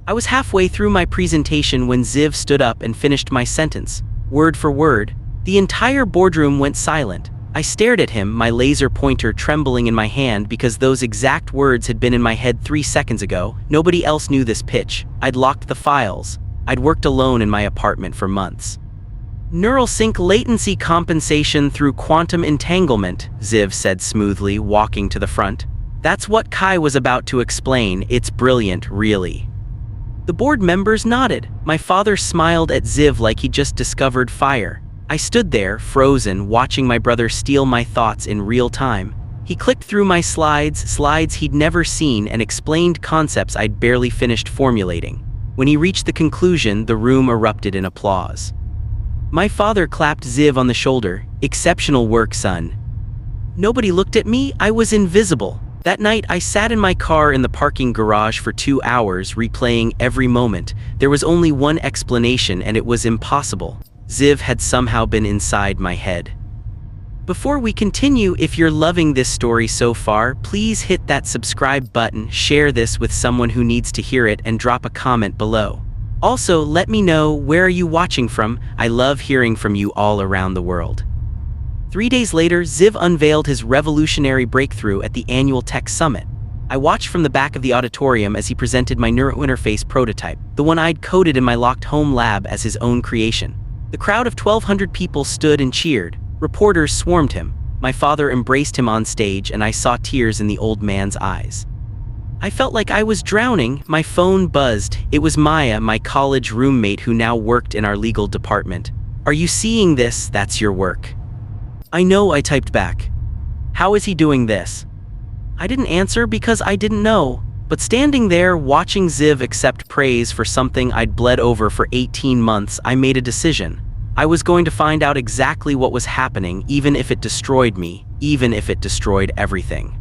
I was halfway through my presentation when Ziv stood up and finished my sentence, word for word. The entire boardroom went silent. I stared at him, my laser pointer trembling in my hand because those exact words had been in my head 3 seconds ago. Nobody else knew this pitch. I'd locked the files. I'd worked alone in my apartment for months. Neural sync latency compensation through quantum entanglement, Ziv said smoothly, walking to the front. That's what Kai was about to explain. It's brilliant, really. The board members nodded. My father smiled at Ziv like he'd just discovered fire. I stood there, frozen, watching my brother steal my thoughts in real time. He clicked through my slides he'd never seen, and explained concepts I'd barely finished formulating. When he reached the conclusion, the room erupted in applause. My father clapped Ziv on the shoulder. Exceptional work, son. Nobody looked at me. I was invisible. That night, I sat in my car in the parking garage for 2 hours, replaying every moment. There was only one explanation, and it was impossible. Ziv had somehow been inside my head. Before we continue, if you're loving this story so far, please hit that subscribe button, share this with someone who needs to hear it, and drop a comment below. Also, let me know, where are you watching from? I love hearing from you all around the world. 3 days later, Ziv unveiled his revolutionary breakthrough at the annual Tech Summit. I watched from the back of the auditorium as he presented my neurointerface prototype, the one I'd coded in my locked home lab as his own creation. The crowd of 1,200 people stood and cheered. Reporters swarmed him. My father embraced him on stage, and I saw tears in the old man's eyes. I felt like I was drowning. My phone buzzed. It was Maya, my college roommate who now worked in our legal department. Are you seeing this? That's your work. I know, I typed back. How is he doing this? I didn't answer because I didn't know. But standing there, watching Ziv accept praise for something I'd bled over for 18 months, I made a decision. I was going to find out exactly what was happening, even if it destroyed me, even if it destroyed everything.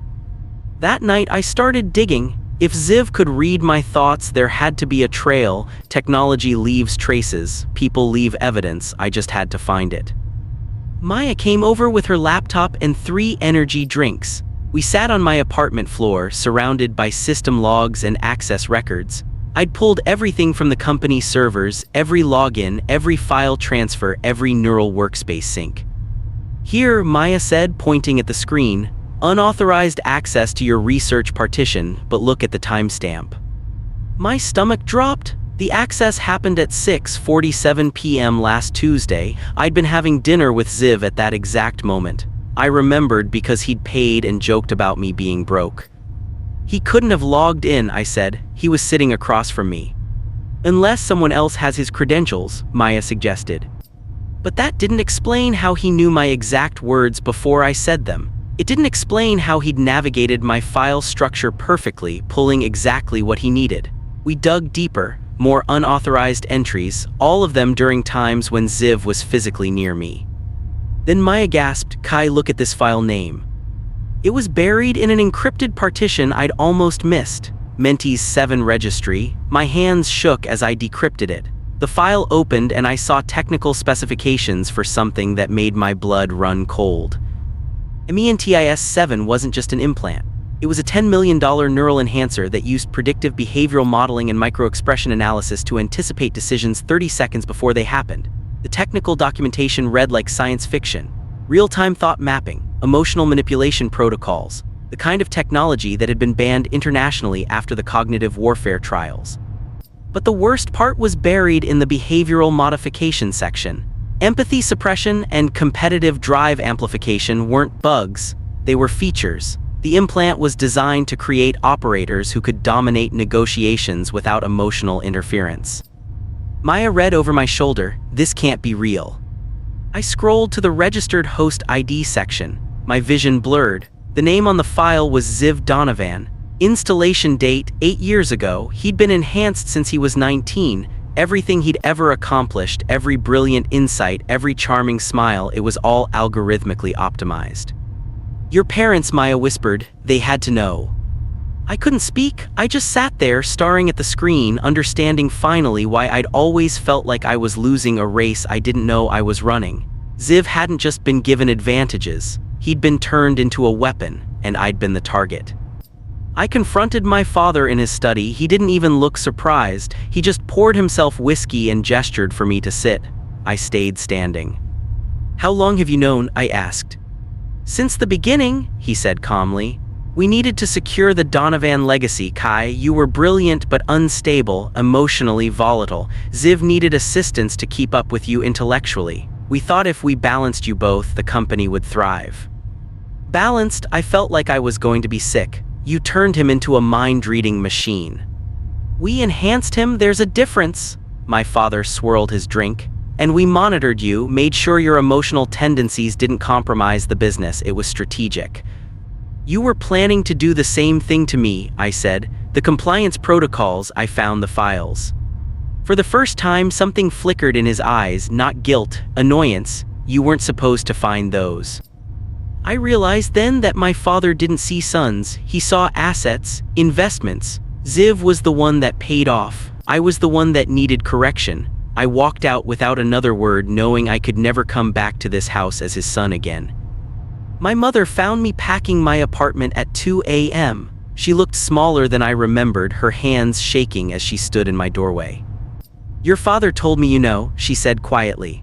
That night, I started digging. If Ziv could read my thoughts, there had to be a trail. Technology leaves traces, people leave evidence. I just had to find it. Maya came over with her laptop and 3 energy drinks. We sat on my apartment floor, surrounded by system logs and access records. I'd pulled everything from the company servers, every login, every file transfer, every neural workspace sync. Here, Maya said, pointing at the screen, unauthorized access to your research partition, but look at the timestamp. My stomach dropped. The access happened at 6:47 p.m. last Tuesday. I'd been having dinner with Ziv at that exact moment. I remembered because he'd paid and joked about me being broke. He couldn't have logged in, I said. He was sitting across from me. Unless someone else has his credentials, Maya suggested. But that didn't explain how he knew my exact words before I said them. It didn't explain how he'd navigated my file structure perfectly, pulling exactly what he needed. We dug deeper, more unauthorized entries, all of them during times when Ziv was physically near me. Then Maya gasped, Kai, look at this file name. It was buried in an encrypted partition I'd almost missed. Menti's 7 registry. My hands shook as I decrypted it. The file opened and I saw technical specifications for something that made my blood run cold. Implant 7 wasn't just an implant. It was a $10 million neural enhancer that used predictive behavioral modeling and microexpression analysis to anticipate decisions 30 seconds before they happened. The technical documentation read like science fiction. Real-time thought mapping, emotional manipulation protocols, the kind of technology that had been banned internationally after the cognitive warfare trials. But the worst part was buried in the behavioral modification section. Empathy suppression and competitive drive amplification weren't bugs, they were features. The implant was designed to create operators who could dominate negotiations without emotional interference. Maya read over my shoulder, this can't be real. I scrolled to the registered host ID section. My vision blurred. The name on the file was Ziv Donovan. Installation date, 8 years ago. He'd been enhanced since he was 19. Everything he'd ever accomplished, every brilliant insight, every charming smile, it was all algorithmically optimized. Your parents, Maya whispered, they had to know. I couldn't speak. I just sat there staring at the screen, understanding finally why I'd always felt like I was losing a race I didn't know I was running. Ziv hadn't just been given advantages, he'd been turned into a weapon, and I'd been the target. I confronted my father in his study. He didn't even look surprised. He just poured himself whiskey and gestured for me to sit. I stayed standing. "How long have you known?" I asked. "Since the beginning," he said calmly. "We needed to secure the Donovan legacy, Kai. You were brilliant but unstable, emotionally volatile. Ziv needed assistance to keep up with you intellectually. We thought if we balanced you both, the company would thrive." Balanced, I felt like I was going to be sick. You turned him into a mind-reading machine. "We enhanced him, there's a difference." My father swirled his drink. "And we monitored you, made sure your emotional tendencies didn't compromise the business. It was strategic." "You were planning to do the same thing to me," I said. "The compliance protocols." I found the files. For the first time, something flickered in his eyes, not guilt, annoyance. "You weren't supposed to find those." I realized then that my father didn't see sons, he saw assets, investments. Ziv was the one that paid off. I was the one that needed correction. I walked out without another word, knowing I could never come back to this house as his son again. My mother found me packing my apartment at 2 a.m. She looked smaller than I remembered, her hands shaking as she stood in my doorway. "Your father told me you know," she said quietly.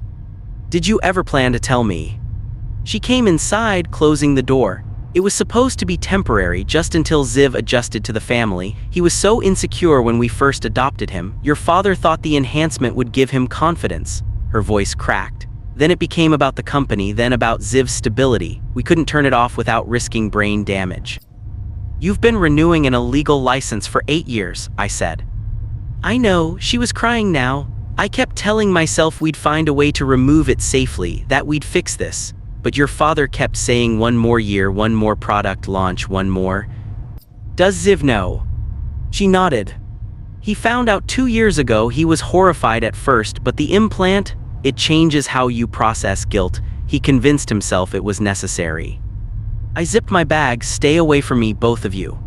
"Did you ever plan to tell me?" She came inside, closing the door. It was supposed to be temporary, just until Ziv adjusted to the family. He was so insecure when we first adopted him. "Your father thought the enhancement would give him confidence." Her voice cracked. "Then it became about the company, then about Ziv's stability. We couldn't turn it off without risking brain damage." "You've been renewing an illegal license for 8 years, I said. "I know," she was crying now. "I kept telling myself we'd find a way to remove it safely, that we'd fix this. But your father kept saying one more year, one more product launch, one more." "Does Ziv know?" She nodded. "He found out 2 years ago. He was horrified at first, but the implant, it changes how you process guilt. He convinced himself it was necessary." I zipped my bag. "Stay away from me, both of you.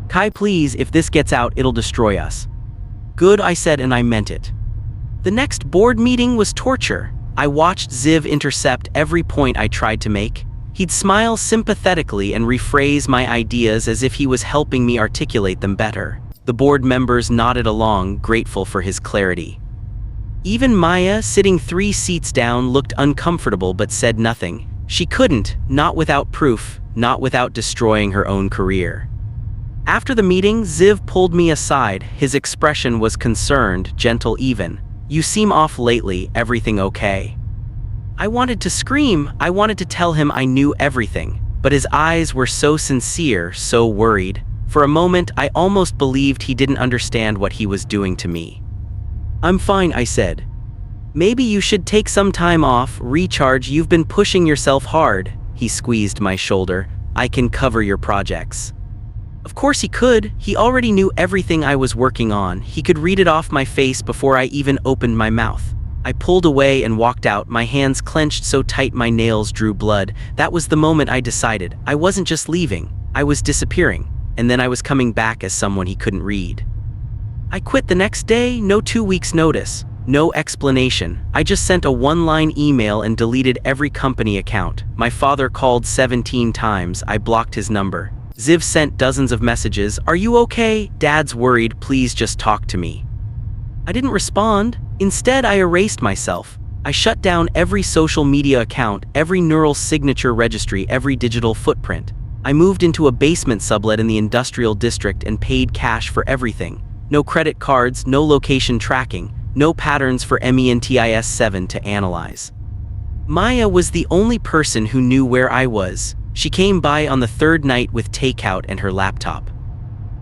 Kai, please, if this gets out, it'll destroy us." "Good," I said, and I meant it. The next board meeting was torture. I watched Ziv intercept every point I tried to make. He'd smile sympathetically and rephrase my ideas as if he was helping me articulate them better. The board members nodded along, grateful for his clarity. Even Maya, sitting 3 seats down, looked uncomfortable but said nothing. She couldn't, not without proof, not without destroying her own career. After the meeting, Ziv pulled me aside. His expression was concerned, gentle even. "You seem off lately, everything okay?" I wanted to scream. I wanted to tell him I knew everything, but his eyes were so sincere, so worried. For a moment, I almost believed he didn't understand what he was doing to me. "I'm fine," I said. "Maybe you should take some time off, recharge. You've been pushing yourself hard." He squeezed my shoulder. "I can cover your projects." Of course he could. He already knew everything I was working on. He could read it off my face before I even opened my mouth. I pulled away and walked out, my hands clenched so tight my nails drew blood. That was the moment I decided. I wasn't just leaving. I was disappearing. And then I was coming back as someone he couldn't read. I quit the next day, no 2 weeks notice, no explanation. I just sent a 1-line email and deleted every company account. My father called 17 times. I blocked his number. Ziv sent dozens of messages. "Are you okay? Dad's worried, please just talk to me." I didn't respond. Instead, I erased myself. I shut down every social media account, every neural signature registry, every digital footprint. I moved into a basement sublet in the industrial district and paid cash for everything. No credit cards, no location tracking, no patterns for MENTIS 7 to analyze. Maya was the only person who knew where I was. She came by on the 3rd night with takeout and her laptop.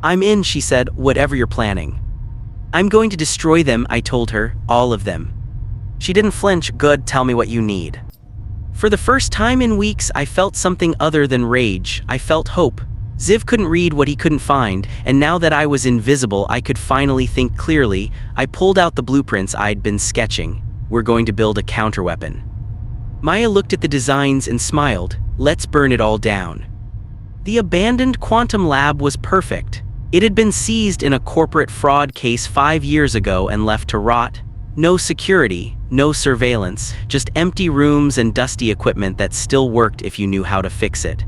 "I'm in," she said, "whatever you're planning." "I'm going to destroy them," I told her, "all of them." She didn't flinch. "Good, tell me what you need." For the first time in weeks, I felt something other than rage. I felt hope. Ziv couldn't read what he couldn't find, and now that I was invisible, I could finally think clearly. I pulled out the blueprints I'd been sketching. "We're going to build a counterweapon." Maya looked at the designs and smiled. "Let's burn it all down." The abandoned quantum lab was perfect. It had been seized in a corporate fraud case 5 years ago and left to rot. No security, no surveillance, just empty rooms and dusty equipment that still worked if you knew how to fix it.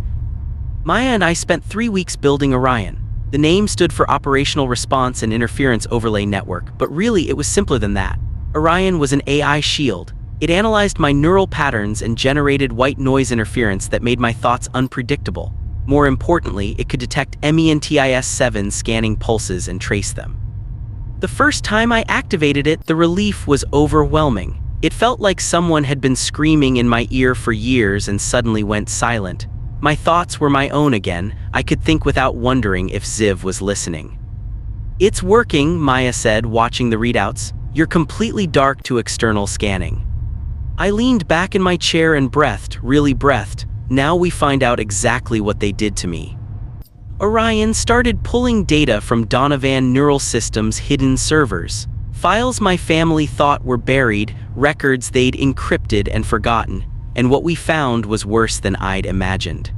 Maya and I spent 3 weeks building Orion. The name stood for Operational Response and Interference Overlay Network, but really it was simpler than that. Orion was an AI shield. It analyzed my neural patterns and generated white noise interference that made my thoughts unpredictable. More importantly, it could detect MENTIS-7 scanning pulses and trace them. The first time I activated it, the relief was overwhelming. It felt like someone had been screaming in my ear for years and suddenly went silent. My thoughts were my own again. I could think without wondering if Ziv was listening. "It's working," Maya said, watching the readouts. "You're completely dark to external scanning." I leaned back in my chair and really breathed. Now we find out exactly what they did to me. Orion started pulling data from Donovan Neural Systems' hidden servers. Files my family thought were buried, records they'd encrypted and forgotten, and what we found was worse than I'd imagined.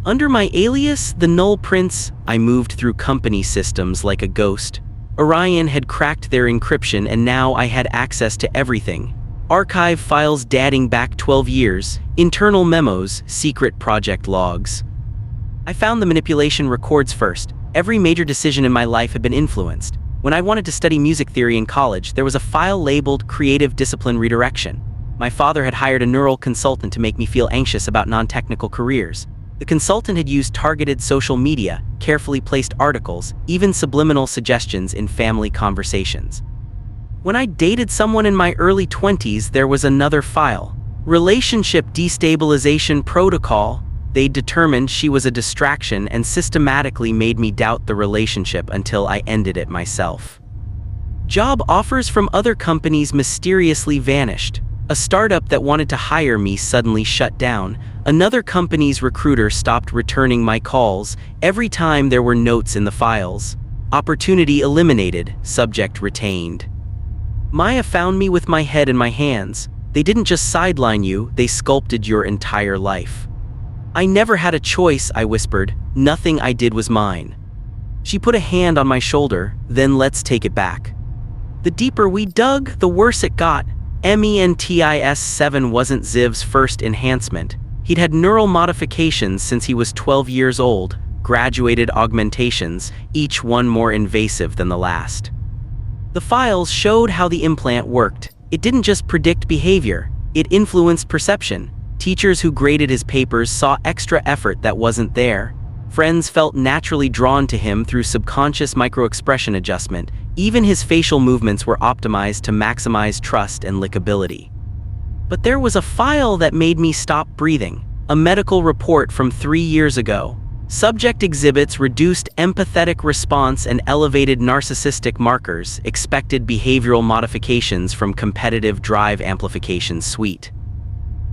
Under my alias, the Null Prince, I moved through company systems like a ghost. Orion had cracked their encryption and now I had access to everything. Archive files dating back 12 years, internal memos, secret project logs. I found the manipulation records first. Every major decision in my life had been influenced. When I wanted to study music theory in college, there was a file labeled Creative Discipline Redirection. My father had hired a neural consultant to make me feel anxious about non-technical careers. The consultant had used targeted social media, carefully placed articles, even subliminal suggestions in family conversations. When I dated someone in my early 20s, there was another file. Relationship Destabilization Protocol. They determined she was a distraction and systematically made me doubt the relationship until I ended it myself. Job offers from other companies mysteriously vanished. A startup that wanted to hire me suddenly shut down. Another company's recruiter stopped returning my calls every time there were notes in the files. Opportunity eliminated, subject retained. Maya found me with my head in my hands. They didn't just sideline you, they sculpted your entire life. "I never had a choice," I whispered. "Nothing I did was mine." She put a hand on my shoulder. "Then let's take it back." The deeper we dug, the worse it got. MENTIS-7 wasn't Ziv's first enhancement. He'd had neural modifications since he was 12 years old, graduated augmentations, each one more invasive than the last. The files showed how the implant worked. It didn't just predict behavior, it influenced perception. Teachers who graded his papers saw extra effort that wasn't there. Friends felt naturally drawn to him through subconscious microexpression adjustment. Even his facial movements were optimized to maximize trust and lickability. But there was a file that made me stop breathing. A medical report from 3 years ago. Subject exhibits reduced empathetic response and elevated narcissistic markers, expected behavioral modifications from competitive drive amplification suite.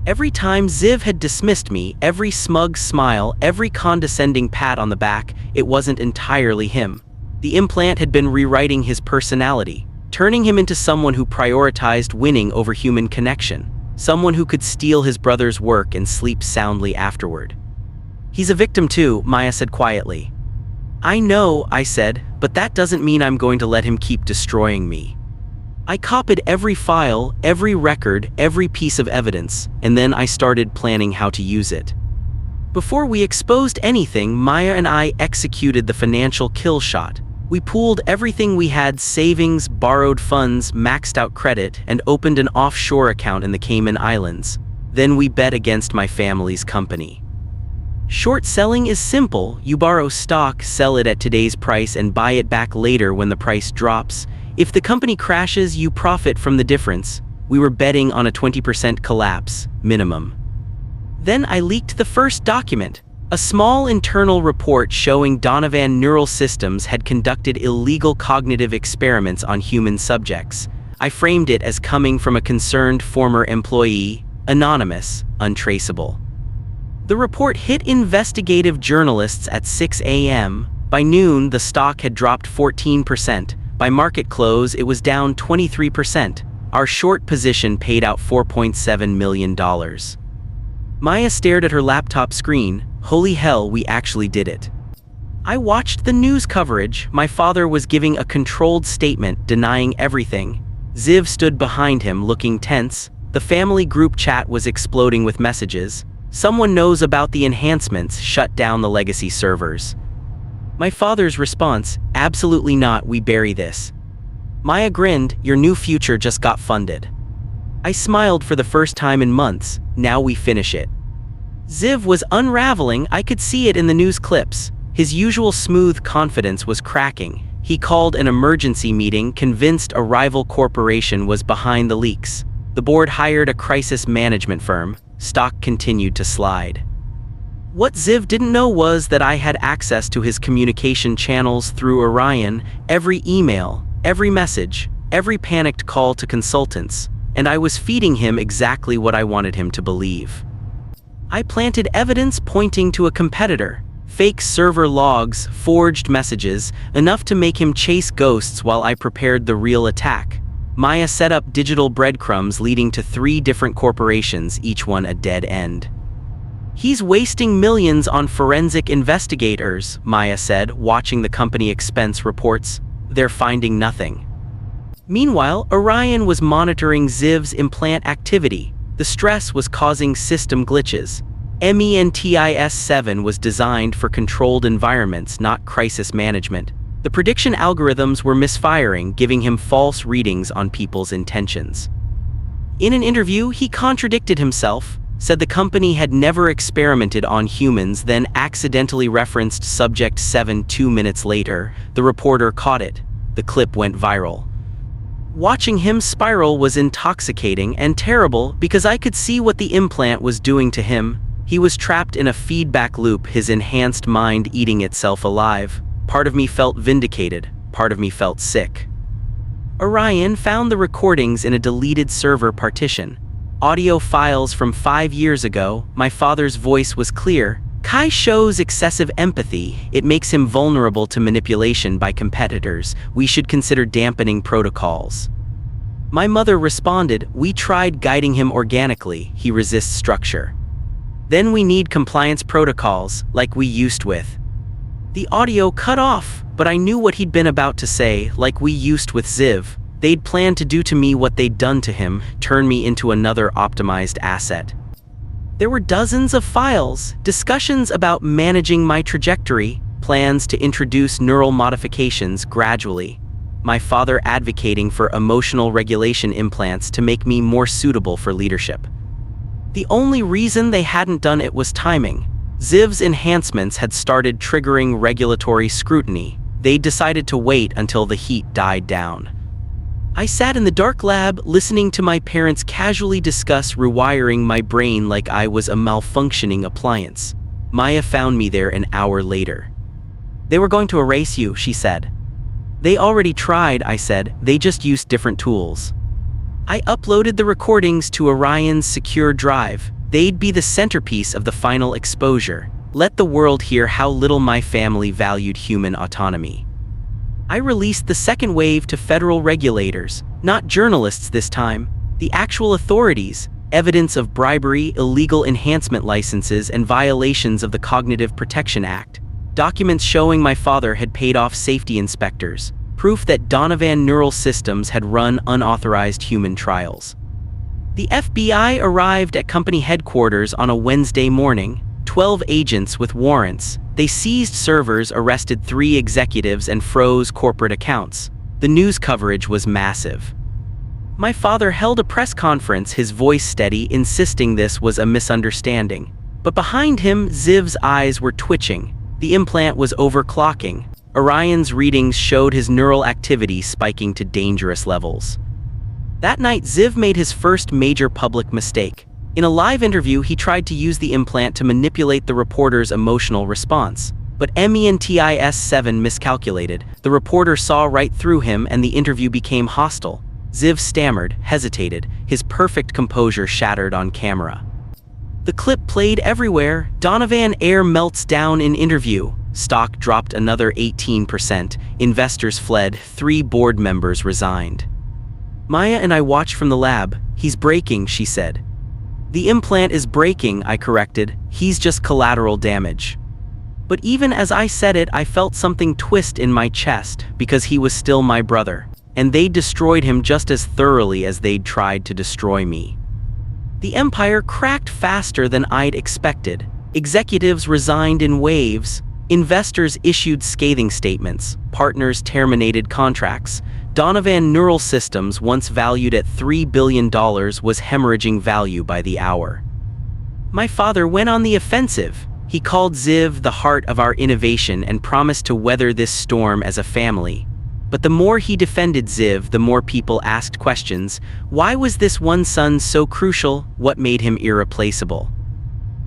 Every time Ziv had dismissed me, every smug smile, every condescending pat on the back, it wasn't entirely him. The implant had been rewriting his personality, turning him into someone who prioritized winning over human connection, someone who could steal his brother's work and sleep soundly afterward. "He's a victim too," Maya said quietly. "I know," I said, "but that doesn't mean I'm going to let him keep destroying me." I copied every file, every record, every piece of evidence, and then I started planning how to use it. Before we exposed anything, Maya and I executed the financial kill shot. We pooled everything we had: savings, borrowed funds, maxed out credit, and opened an offshore account in the Cayman Islands. Then we bet against my family's company. Short selling is simple. You borrow stock, sell it at today's price, and buy it back later when the price drops. If the company crashes, you profit from the difference. We were betting on a 20% collapse, minimum. Then I leaked the first document, a small internal report showing Donovan Neural Systems had conducted illegal cognitive experiments on human subjects. I framed it as coming from a concerned former employee, anonymous, untraceable. The report hit investigative journalists at 6 a.m. By noon, the stock had dropped 14%. By market close, it was down 23%. Our short position paid out $4.7 million. Maya stared at her laptop screen. Holy hell, we actually did it. I watched the news coverage. My father was giving a controlled statement, denying everything. Ziv stood behind him, looking tense. The family group chat was exploding with messages. Someone knows about the enhancements, shut down the legacy servers. My father's response, "Absolutely not, we bury this." Maya grinned, "Your new future just got funded." I smiled for the first time in months, "Now we finish it." Ziv was unraveling, I could see it in the news clips. His usual smooth confidence was cracking. He called an emergency meeting, convinced a rival corporation was behind the leaks. The board hired a crisis management firm. Stock continued to slide. What Ziv didn't know was that I had access to his communication channels through Orion, every email, every message, every panicked call to consultants, and I was feeding him exactly what I wanted him to believe. I planted evidence pointing to a competitor, fake server logs, forged messages, enough to make him chase ghosts while I prepared the real attack. Maya set up digital breadcrumbs leading to 3 different corporations, each one a dead end. "He's wasting millions on forensic investigators," Maya said, watching the company expense reports. "They're finding nothing." Meanwhile, Orion was monitoring Ziv's implant activity. The stress was causing system glitches. MENTIS 7 was designed for controlled environments, not crisis management. The prediction algorithms were misfiring, giving him false readings on people's intentions. In an interview, he contradicted himself, said the company had never experimented on humans, then accidentally referenced Subject 7 2 minutes later. The reporter caught it. The clip went viral. Watching him spiral was intoxicating and terrible because I could see what the implant was doing to him. He was trapped in a feedback loop, his enhanced mind eating itself alive. Part of me felt vindicated, part of me felt sick. Orion found the recordings in a deleted server partition. Audio files from 5 years ago. My father's voice was clear. "Kai shows excessive empathy. It makes him vulnerable to manipulation by competitors. We should consider dampening protocols." My mother responded, "We tried guiding him organically. He resists structure. Then we need compliance protocols, like we used with." The audio cut off, but I knew what he'd been about to say, "like we used with Ziv." They'd planned to do to me what they'd done to him, turn me into another optimized asset. There were dozens of files, discussions about managing my trajectory, plans to introduce neural modifications gradually. My father advocating for emotional regulation implants to make me more suitable for leadership. The only reason they hadn't done it was timing. Ziv's enhancements had started triggering regulatory scrutiny. They decided to wait until the heat died down. I sat in the dark lab, listening to my parents casually discuss rewiring my brain like I was a malfunctioning appliance. Maya found me there an hour later. "They were going to erase you," she said. "They already tried," I said. "They just used different tools." I uploaded the recordings to Orion's secure drive. They'd be the centerpiece of the final exposure. Let the world hear how little my family valued human autonomy. I released the second wave to federal regulators, not journalists this time, the actual authorities, evidence of bribery, illegal enhancement licenses, and violations of the Cognitive Protection Act. Documents showing my father had paid off safety inspectors, proof that Donovan Neural Systems had run unauthorized human trials. The FBI arrived at company headquarters on a Wednesday morning, 12 agents with warrants. They seized servers, arrested 3 executives, and froze corporate accounts. The news coverage was massive. My father held a press conference, his voice steady, insisting this was a misunderstanding. But behind him, Ziv's eyes were twitching. The implant was overclocking. Orion's readings showed his neural activity spiking to dangerous levels. That night, Ziv made his first major public mistake. In a live interview, he tried to use the implant to manipulate the reporter's emotional response. But MENTIS 7 miscalculated. The reporter saw right through him and the interview became hostile. Ziv stammered, hesitated, his perfect composure shattered on camera. The clip played everywhere. Donovan Air melts down in interview. Stock dropped another 18%. Investors fled. 3 board members resigned. Maya and I watched from the lab. "He's breaking," she said. "The implant is breaking," I corrected. "He's just collateral damage." But even as I said it, I felt something twist in my chest, because he was still my brother, and they destroyed him just as thoroughly as they'd tried to destroy me. The empire cracked faster than I'd expected. Executives resigned in waves. Investors issued scathing statements, partners terminated contracts. Donovan Neural Systems, once valued at $3 billion, was hemorrhaging value by the hour. My father went on the offensive. He called Ziv the heart of our innovation and promised to weather this storm as a family. But the more he defended Ziv, the more people asked questions. Why was this one son so crucial? What made him irreplaceable?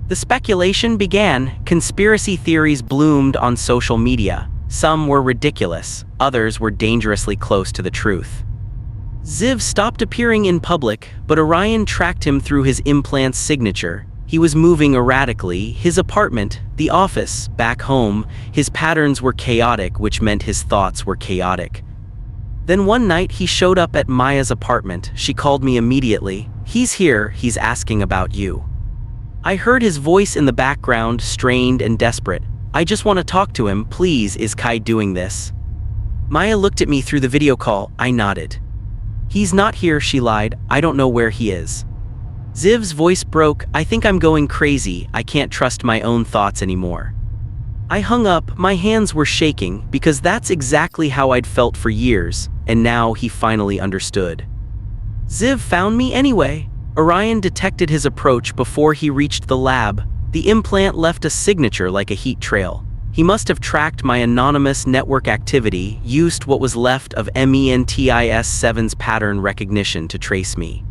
The speculation began. Conspiracy theories bloomed on social media. Some were ridiculous, others were dangerously close to the truth. Ziv stopped appearing in public, but Orion tracked him through his implant's signature. He was moving erratically, his apartment, the office, back home. His patterns were chaotic, which meant his thoughts were chaotic. Then one night he showed up at Maya's apartment. She called me immediately. "He's here, he's asking about you." I heard his voice in the background, strained and desperate. "I just want to talk to him, please. Is Kai doing this?" Maya looked at me through the video call. I nodded. "He's not here," she lied. "I don't know where he is." Ziv's voice broke. "I think I'm going crazy. I can't trust my own thoughts anymore." I hung up. My hands were shaking, because that's exactly how I'd felt for years, and now he finally understood. Ziv found me anyway. Orion detected his approach before he reached the lab. The implant left a signature like a heat trail. He must have tracked my anonymous network activity, used what was left of MENTIS-7's pattern recognition to trace me.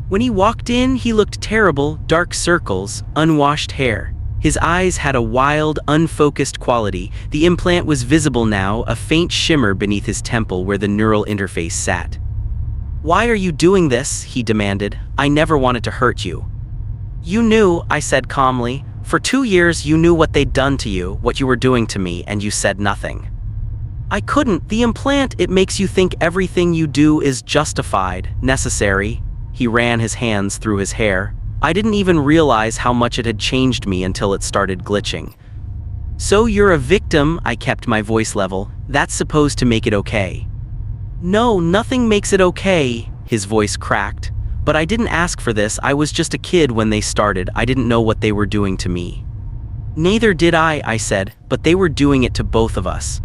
When he walked in, he looked terrible, dark circles, unwashed hair. His eyes had a wild, unfocused quality. The implant was visible now, a faint shimmer beneath his temple where the neural interface sat. "Why are you doing this?" he demanded. "I never wanted to hurt you." "You knew," I said calmly. "For 2 years you knew what they'd done to you, what you were doing to me, and you said nothing." "I couldn't. The implant, it makes you think everything you do is justified, necessary." He ran his hands through his hair. I didn't even realize how much it had changed me until it started glitching. "So you're a victim," I kept my voice level. "That's supposed to make it okay." "No, nothing makes it okay," his voice cracked. "But I didn't ask for this. I was just a kid when they started. I didn't know what they were doing to me." "Neither did I said, "but they were doing it to both of us."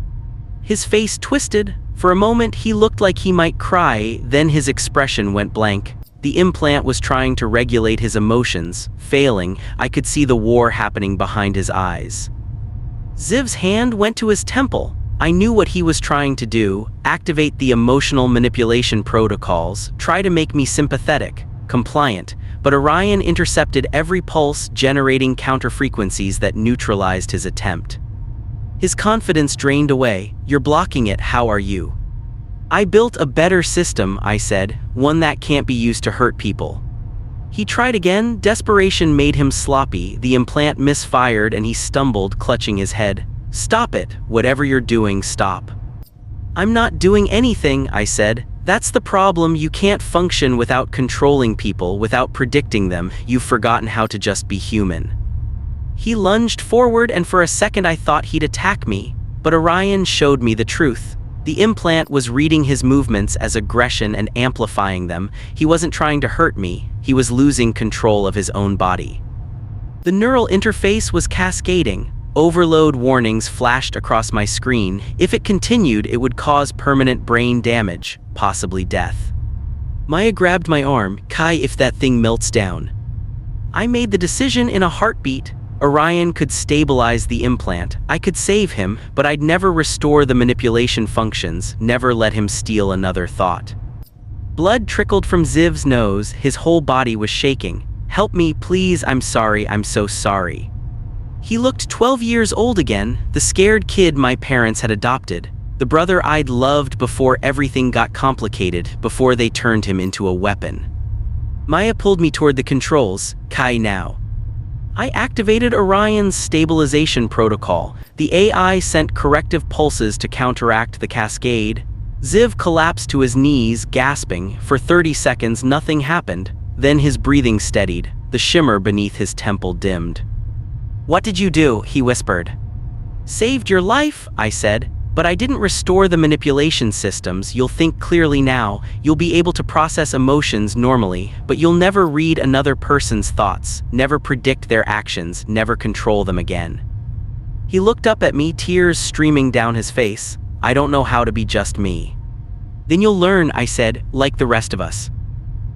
His face twisted. For a moment he looked like he might cry, then his expression went blank. The implant was trying to regulate his emotions, failing. I could see the war happening behind his eyes. Ziv's hand went to his temple. I knew what he was trying to do: activate the emotional manipulation protocols, try to make me sympathetic, compliant. But Orion intercepted every pulse, generating counterfrequencies that neutralized his attempt. His confidence drained away. "You're blocking it, how are you?" "I built a better system," I said, "one that can't be used to hurt people." He tried again. Desperation made him sloppy. The implant misfired and he stumbled, clutching his head. "Stop it. Whatever you're doing, stop." "I'm not doing anything," I said. "That's the problem. You can't function without controlling people, without predicting them. You've forgotten how to just be human." He lunged forward, and for a second I thought he'd attack me. But Orion showed me the truth. The implant was reading his movements as aggression and amplifying them. He wasn't trying to hurt me. He was losing control of his own body. The neural interface was cascading. Overload warnings flashed across my screen. If it continued, it would cause permanent brain damage, possibly death. Maya grabbed my arm. "Kai, if that thing melts down." I made the decision in a heartbeat. Orion could stabilize the implant. I could save him, but I'd never restore the manipulation functions, never let him steal another thought. Blood trickled from Ziv's nose. His whole body was shaking. "Help me, please. I'm sorry. I'm so sorry." He looked 12 years old again, the scared kid my parents had adopted, the brother I'd loved before everything got complicated, before they turned him into a weapon. Maya pulled me toward the controls. "Kai, now." I activated Orion's stabilization protocol. The AI sent corrective pulses to counteract the cascade. Ziv collapsed to his knees, gasping. For 30 seconds, nothing happened. Then his breathing steadied. The shimmer beneath his temple dimmed. "What did you do?" he whispered. "Saved your life," I said. "But I didn't restore the manipulation systems. You'll think clearly now. You'll be able to process emotions normally, but you'll never read another person's thoughts, never predict their actions, never control them again." He looked up at me, tears streaming down his face. I don't know how to be just me. Then you'll learn, I said, like the rest of us.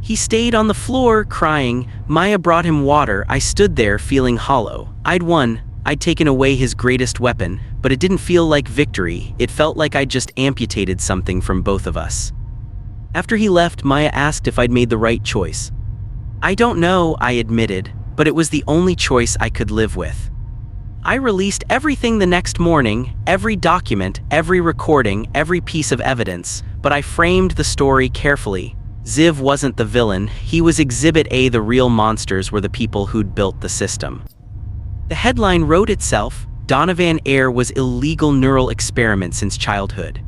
He stayed on the floor, crying. Maya brought him water. I stood there, feeling hollow. I'd won. I'd taken away his greatest weapon, but it didn't feel like victory. It felt like I'd just amputated something from both of us. After he left, Maya asked if I'd made the right choice. I don't know, I admitted, but it was the only choice I could live with. I released everything the next morning, every document, every recording, every piece of evidence, but I framed the story carefully. Ziv wasn't the villain, he was Exhibit A. The real monsters were the people who'd built the system. The headline wrote itself, Donovan Air was illegal neural experiment since childhood.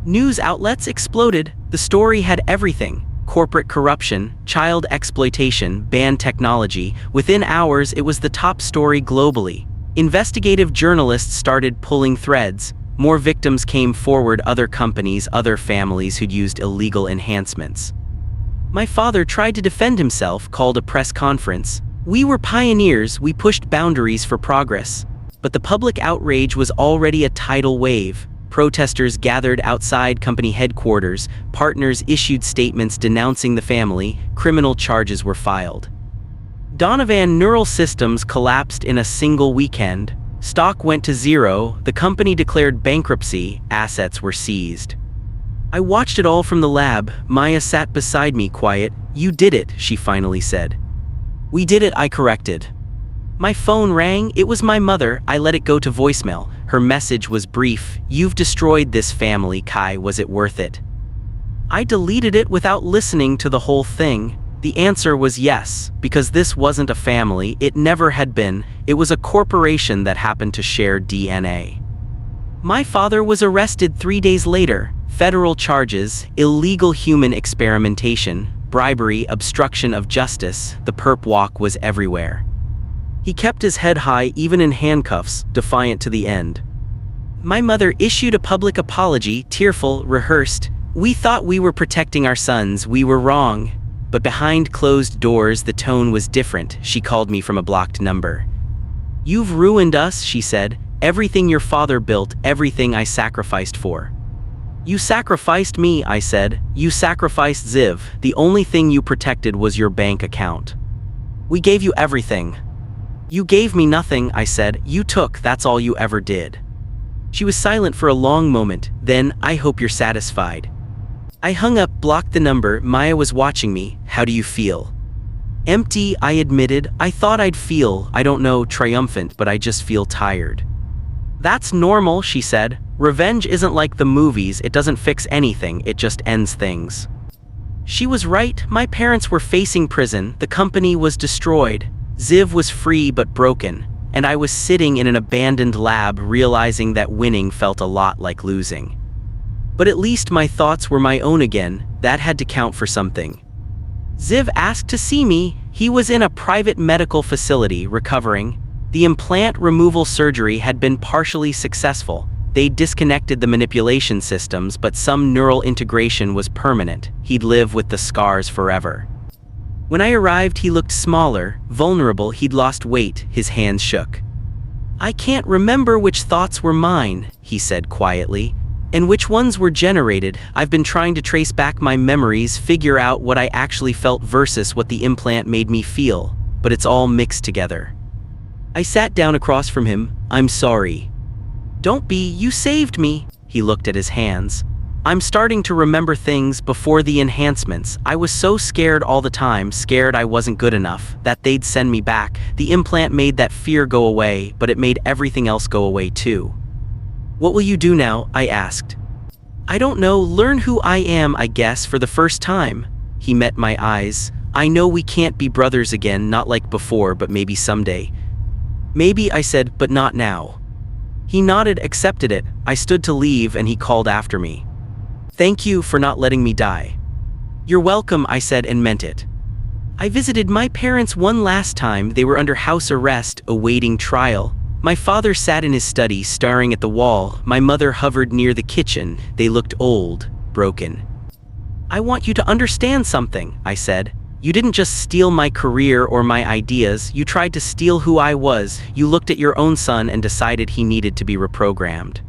News outlets exploded. The story had everything: corporate corruption, child exploitation, banned technology. Within hours, it was the top story globally. Investigative journalists started pulling threads. More victims came forward, other companies, other families who'd used illegal enhancements. My father tried to defend himself, called a press conference. We were pioneers, we pushed boundaries for progress. But the public outrage was already a tidal wave. Protesters gathered outside company headquarters, partners issued statements denouncing the family, criminal charges were filed. Donovan Neural Systems collapsed in a single weekend. Stock went to zero, the company declared bankruptcy, assets were seized. I watched it all from the lab. Maya sat beside me, quiet. You did it, she finally said. We did it, I corrected. My phone rang. It was my mother. I let it go to voicemail. Her message was brief. You've destroyed this family, Kai. Was it worth it? I deleted it without listening to the whole thing. The answer was yes, because this wasn't a family. It never had been. It was a corporation that happened to share DNA. My father was arrested 3 days later. Federal charges: illegal human experimentation, bribery, obstruction of justice. The perp walk was everywhere. He kept his head high even in handcuffs, defiant to the end. My mother issued a public apology, tearful, rehearsed. We thought we were protecting our sons, we were wrong. But behind closed doors the tone was different. She called me from a blocked number. You've ruined us, she said. Everything your father built, everything I sacrificed for. You sacrificed me, I said. You sacrificed Ziv. The only thing you protected was your bank account. We gave you everything. You gave me nothing, I said. You took, that's all you ever did. She was silent for a long moment, then, I hope you're satisfied. I hung up, blocked the number. Maya was watching me. How do you feel? Empty, I admitted. I thought I'd feel, I don't know, triumphant, but I just feel tired. That's normal, she said. Revenge isn't like the movies, it doesn't fix anything, it just ends things. She was right. My parents were facing prison, the company was destroyed. Ziv was free but broken, and I was sitting in an abandoned lab realizing that winning felt a lot like losing. But at least my thoughts were my own again. That had to count for something. Ziv asked to see me. He was in a private medical facility, recovering. The implant removal surgery had been partially successful. They disconnected the manipulation systems, but some neural integration was permanent. He'd live with the scars forever. When I arrived, he looked smaller, vulnerable. He'd lost weight, his hands shook. I can't remember which thoughts were mine, he said quietly, and which ones were generated. I've been trying to trace back my memories, figure out what I actually felt versus what the implant made me feel, but it's all mixed together. I sat down across from him. I'm sorry. Don't be, you saved me. He looked at his hands. I'm starting to remember things before the enhancements. I was so scared all the time, scared I wasn't good enough, that they'd send me back. The implant made that fear go away, but it made everything else go away too. What will you do now? I asked. I don't know, learn who I am, I guess, for the first time. He met my eyes. I know we can't be brothers again, not like before, but maybe someday. Maybe, I said, but not now. He nodded, accepted it. I stood to leave and he called after me. Thank you for not letting me die. You're welcome, I said and meant it. I visited my parents one last time. They were under house arrest, awaiting trial. My father sat in his study, staring at the wall. My mother hovered near the kitchen. They looked old, broken. I want you to understand something, I said. You didn't just steal my career or my ideas, you tried to steal who I was. You looked at your own son and decided he needed to be reprogrammed.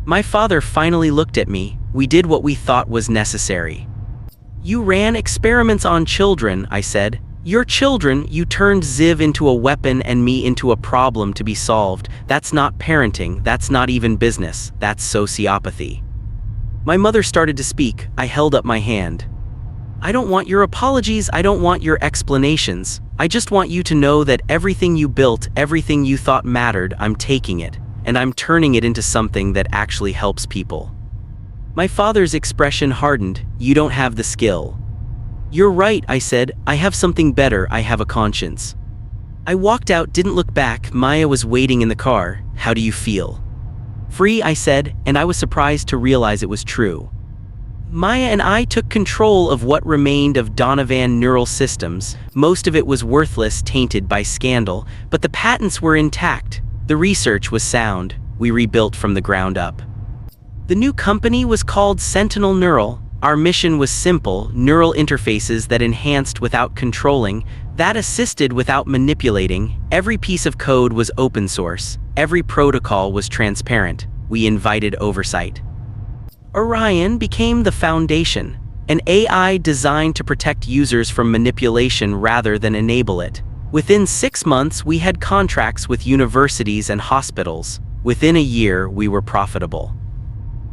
My father finally looked at me. We did what we thought was necessary. You ran experiments on children, I said. Your children, you turned Ziv into a weapon and me into a problem to be solved. That's not parenting, that's not even business, that's sociopathy. My mother started to speak. I held up my hand. I don't want your apologies, I don't want your explanations. I just want you to know that everything you built, everything you thought mattered, I'm taking it, and I'm turning it into something that actually helps people. My father's expression hardened. You don't have the skill. You're right, I said. I have something better, I have a conscience. I walked out, didn't look back. Maya was waiting in the car. How do you feel? Free, I said, and I was surprised to realize it was true. Maya and I took control of what remained of Donovan Neural Systems. Most of it was worthless, tainted by scandal, but the patents were intact. The research was sound. We rebuilt from the ground up. The new company was called Sentinel Neural. Our mission was simple: neural interfaces that enhanced without controlling, that assisted without manipulating. Every piece of code was open source. Every protocol was transparent. We invited oversight. Orion became the foundation, an AI designed to protect users from manipulation rather than enable it. Within 6 months, we had contracts with universities and hospitals. Within a year, we were profitable.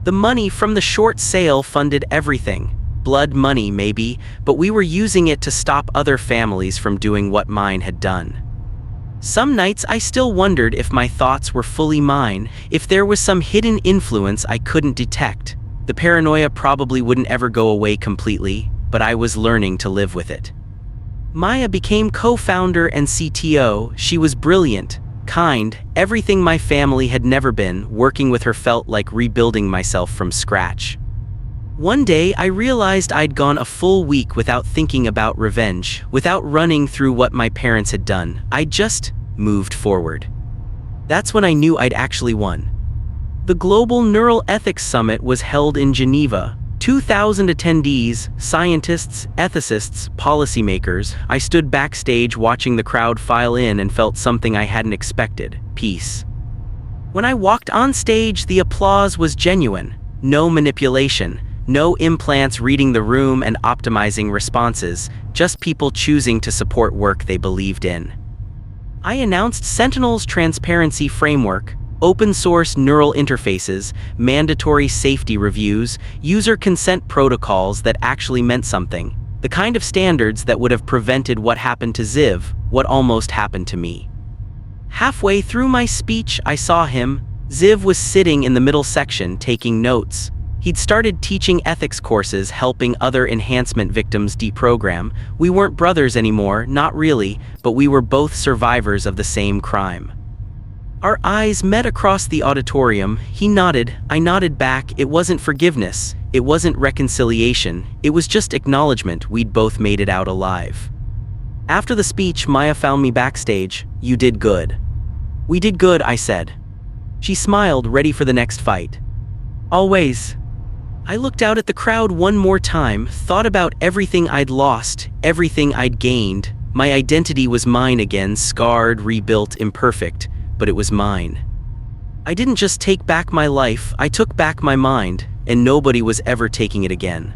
The money from the short sale funded everything. Blood money, maybe, but we were using it to stop other families from doing what mine had done. Some nights I still wondered if my thoughts were fully mine, if there was some hidden influence I couldn't detect. The paranoia probably wouldn't ever go away completely, but I was learning to live with it. Maya became co-founder and CTO. She was brilliant, kind, everything my family had never been. Working with her felt like rebuilding myself from scratch. One day I realized I'd gone a full week without thinking about revenge, without running through what my parents had done. I just moved forward. That's when I knew I'd actually won. The Global Neural Ethics Summit was held in Geneva. 2,000 attendees, scientists, ethicists, policymakers. I stood backstage watching the crowd file in and felt something I hadn't expected: peace. When I walked on stage, the applause was genuine. No manipulation, no implants reading the room and optimizing responses, just people choosing to support work they believed in. I announced Sentinel's transparency framework: open-source neural interfaces, mandatory safety reviews, user consent protocols that actually meant something. The kind of standards that would have prevented what happened to Ziv, what almost happened to me. Halfway through my speech, I saw him. Ziv was sitting in the middle section, taking notes. He'd started teaching ethics courses, helping other enhancement victims deprogram. We weren't brothers anymore, not really, but we were both survivors of the same crime. Our eyes met across the auditorium. He nodded, I nodded back. It wasn't forgiveness, it wasn't reconciliation, it was just acknowledgement we'd both made it out alive. After the speech, Maya found me backstage. You did good. We did good, I said. She smiled, ready for the next fight. Always. I looked out at the crowd one more time, thought about everything I'd lost, everything I'd gained. My identity was mine again, scarred, rebuilt, imperfect. But it was mine. I didn't just take back my life, I took back my mind, and nobody was ever taking it again.